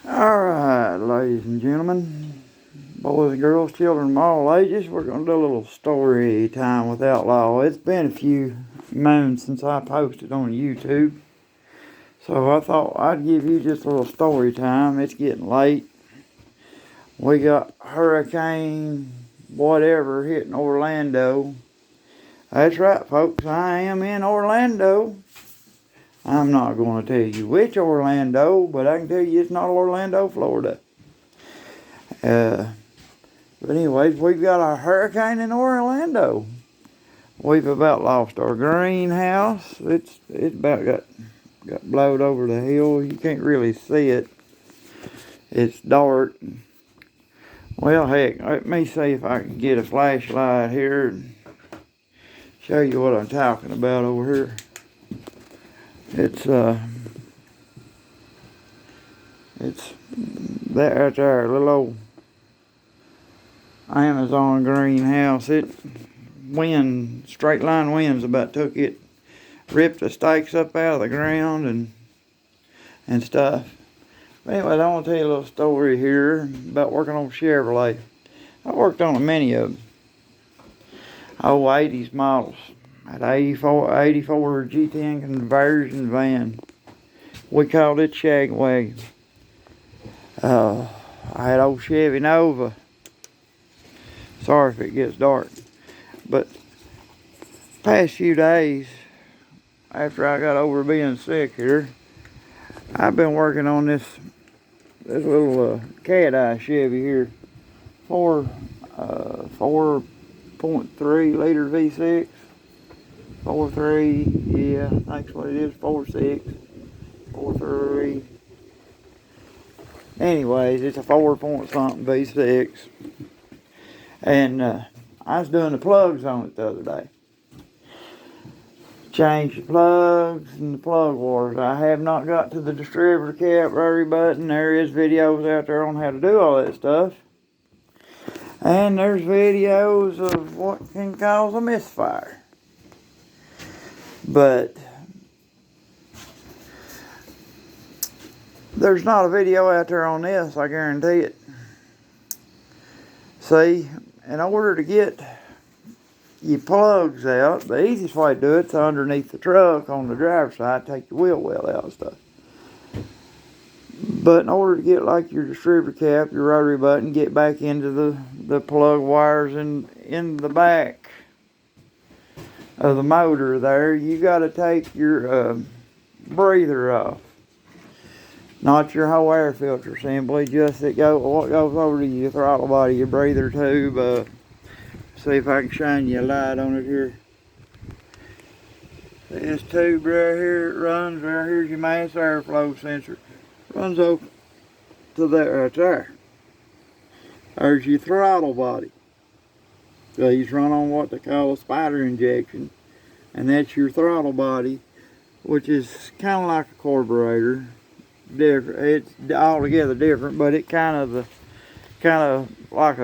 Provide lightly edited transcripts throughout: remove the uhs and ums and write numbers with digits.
Alright, ladies and gentlemen, boys and girls, children of all ages, we're going to do a little story time with Outlaw. It's been a few months since I posted on YouTube, so I thought I'd give you just a little story time. It's getting late. We got hurricane whatever hitting Orlando. That's right, folks, I am in Orlando. I'm not going to tell you which Orlando, but I can tell you it's not Orlando, Florida. But anyways, we've got a hurricane in Orlando. We've about lost our greenhouse. It's about got blowed over the hill. You can't really see it. It's dark. Well, heck, let me see if I can get a flashlight here and show you what I'm talking about over here. It's that right there, little old Amazon greenhouse. It straight line winds about took it, ripped the stakes up out of the ground and stuff. But anyways, I want to tell you a little story here about working on Chevrolet. I worked on many of them. 80s models. At 84 G10 conversion van. We called it Shag Wagon. I had old Chevy Nova. Sorry if it gets dark. But past few days, after I got over being sick here, I've been working on this little cat eye Chevy here. 4.3 liter V6. 4.3, yeah, that's what it is, 4.6, 4.3. Anyways, it's a 4-point-something V6. And I was doing the plugs on it the other day. Changed the plugs and the plug wars. I have not got to the distributor cap, rotary button. There is videos out there on how to do all that stuff. And there's videos of what can cause a misfire. But there's not a video out there on this, I guarantee it. See, in order to get your plugs out, the easiest way to do it's underneath the truck on the driver's side, take your wheel well out and stuff. But in order to get like your distributor cap, your rotary button, get back into the plug wires in the back of the motor there, you got to take your breather off. Not your whole air filter assembly, just what goes over to your throttle body, your breather tube. See if I can shine you a light on it here. This tube right here, it runs right here's your mass airflow sensor. Runs over to that right there. There's your throttle body. These run on what they call a spider injection, and that's your throttle body, which is kind of like a carburetor. Different. It's altogether different, but it kind of like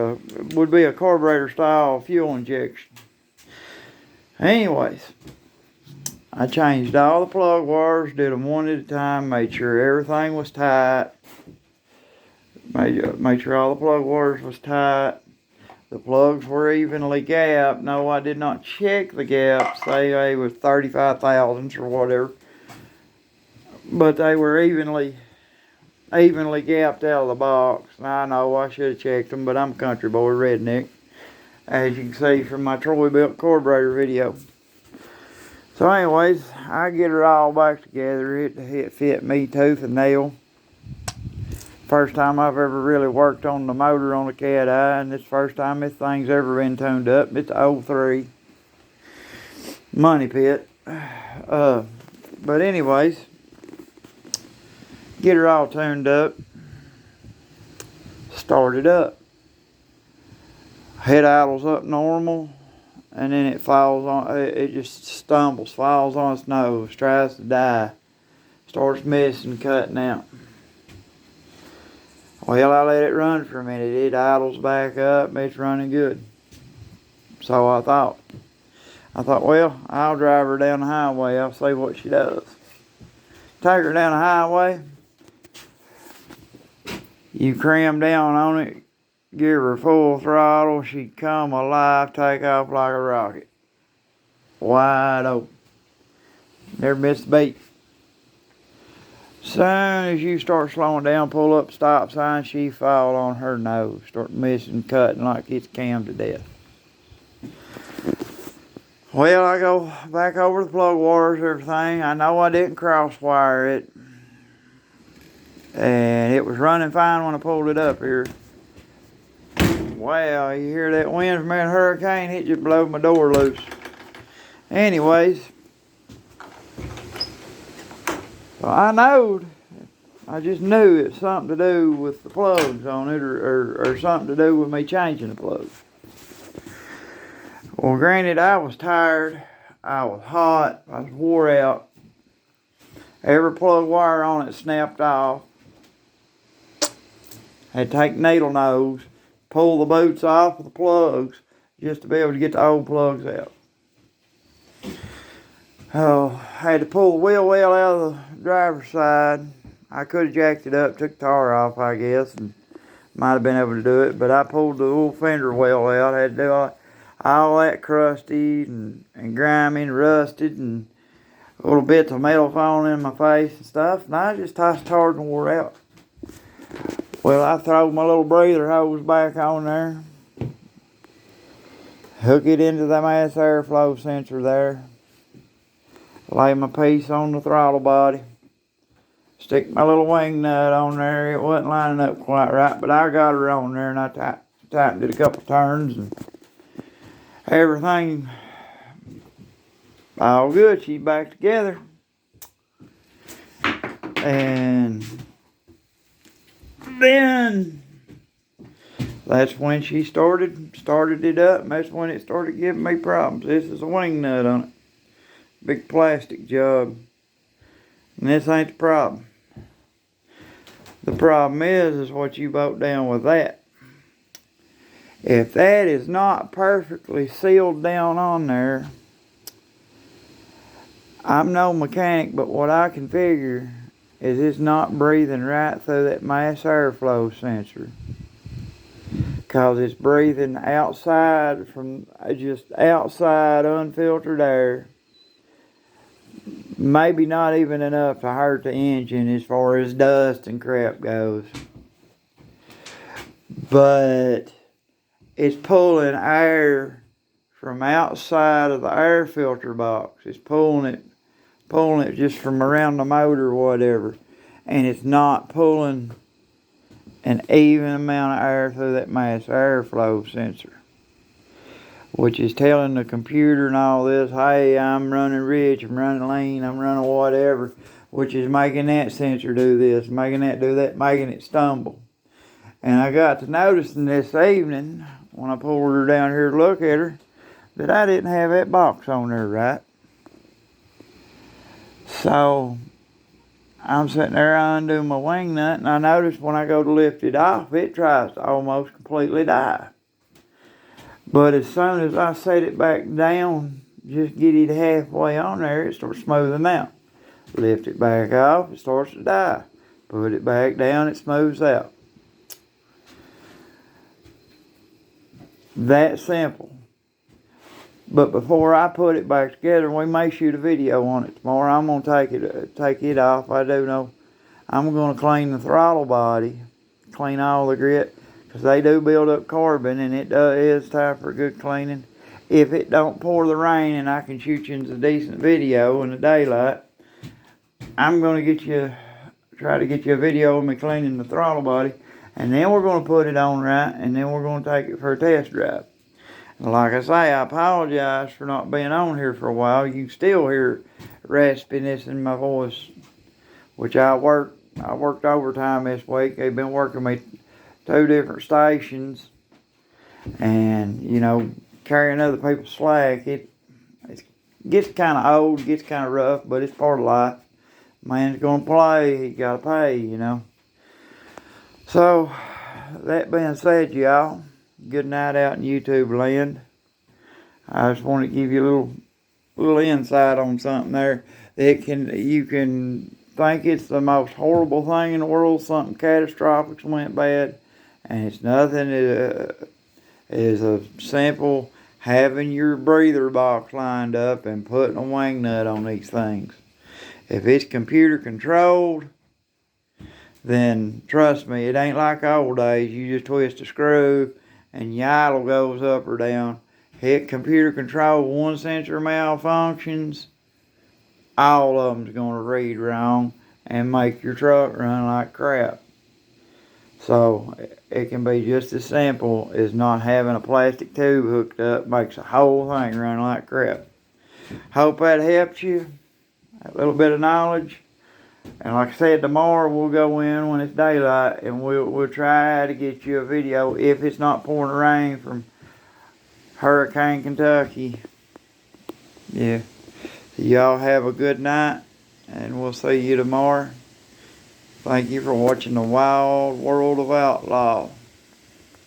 would be a carburetor style fuel injection. Anyways, I changed all the plug wires, did them one at a time, made sure everything was tight. Made sure all the plug wires was tight. The plugs were evenly gapped. No, I did not check the gaps. They were 35 thousandths or whatever. But they were evenly gapped out of the box. I know I should have checked them, but I'm a country boy, redneck. As you can see from my Troy built carburetor video. So anyways, I get it all back together. It fit me tooth and nail. First time I've ever really worked on the motor on a cat eye, and it's the first time this thing's ever been tuned up. It's a 03 money pit. But anyways, get her all tuned up, start it up. Head idles up normal, and then it falls on. It just stumbles, falls on its nose, tries to die, starts missing, cutting out. Well, I let it run for a minute. It idles back up. It's running good. So I thought, well, I'll drive her down the highway. I'll see what she does. Take her down the highway. You cram down on it, give her full throttle, she'd come alive, take off like a rocket. Wide open. Never missed a beat. Soon as you start slowing down, pull up stop sign, she fall on her nose. Start missing, cutting like it's cammed to death. Well, I go back over the plug wires, everything. I know I didn't crosswire it. And it was running fine when I pulled it up here. Wow, you hear that wind from that hurricane? It just blew my door loose. Anyways, so I just knew it's something to do with the plugs on it, or something to do with me changing the plugs. Well, granted, I was tired, I was hot, I was wore out. Every plug wire on it snapped off. Had to take needle nose, pull the boots off of the plugs just to be able to get the old plugs out. Oh, had to pull the wheel well out of the driver's side. I could have jacked it up, took the tar off, I guess, and might have been able to do it, but I pulled the little fender well out. I had to do all that crusty and grimy and rusted, and little bits of metal falling in my face and stuff, and I just tossed hard and wore out. Well, I throw my little breather hose back on there, hook it into the mass airflow sensor there, lay my piece on the throttle body, stick my little wing nut on there. It wasn't lining up quite right, but I got her on there, and I tightened it a couple turns, and everything all good. She's back together, and then that's when she started it up, and that's when it started giving me problems. This is a wing nut on it, big plastic job, and this ain't the problem. The problem is what you broke down with that. If that is not perfectly sealed down on there, I'm no mechanic, but what I can figure is it's not breathing right through that mass airflow sensor, because it's breathing outside, from just outside unfiltered air. Maybe not even enough to hurt the engine as far as dust and crap goes, but it's pulling air from outside of the air filter box. It's pulling it just from around the motor or whatever, and it's not pulling an even amount of air through that mass airflow sensor, which is telling the computer and all this, hey, I'm running rich, I'm running lean, I'm running whatever, which is making that sensor do this, making that do that, making it stumble. And I got to noticing this evening, when I pulled her down here to look at her, that I didn't have that box on there right. So I'm sitting there, I undo my wing nut, and I notice when I go to lift it off, it tries to almost completely die. But as soon as I set it back down, just get it halfway on there, it starts smoothing out. Lift it back off, it starts to die. Put it back down, it smooths out. That simple. But before I put it back together, we may shoot a video on it tomorrow. I'm going to take it off. I do know I'm going to clean the throttle body, clean all the grit, because they do build up carbon, and it is time for a good cleaning. If it don't pour the rain and I can shoot you a decent video in the daylight, I'm going to try to get you a video of me cleaning the throttle body, and then we're going to put it on right, and then we're going to take it for a test drive. And like I say, I apologize for not being on here for a while. You can still hear raspiness in my voice, which I worked overtime this week. They've been working me 2 different stations, and carrying other people's slack, it gets kind of old, gets kind of rough, but it's part of life. Man's gonna play, he gotta pay, So that being said, y'all, good night out in YouTube land. I just want to give you a little insight on something there that you can think it's the most horrible thing in the world, something catastrophic went bad, and it's nothing as a simple having your breather box lined up and putting a wing nut on these things. If it's computer controlled, then trust me, it ain't like old days. You just twist a screw and your idle goes up or down. Hit computer control, one sensor malfunctions, all of them's going to read wrong and make your truck run like crap. So it can be just as simple as not having a plastic tube hooked up makes the whole thing run like crap. Hope that helps you. A little bit of knowledge. And like I said, tomorrow we'll go in when it's daylight and we'll try to get you a video if it's not pouring rain from Hurricane Kentucky. Yeah. So y'all have a good night and we'll see you tomorrow. Thank you for watching the Wild World of Outlaw.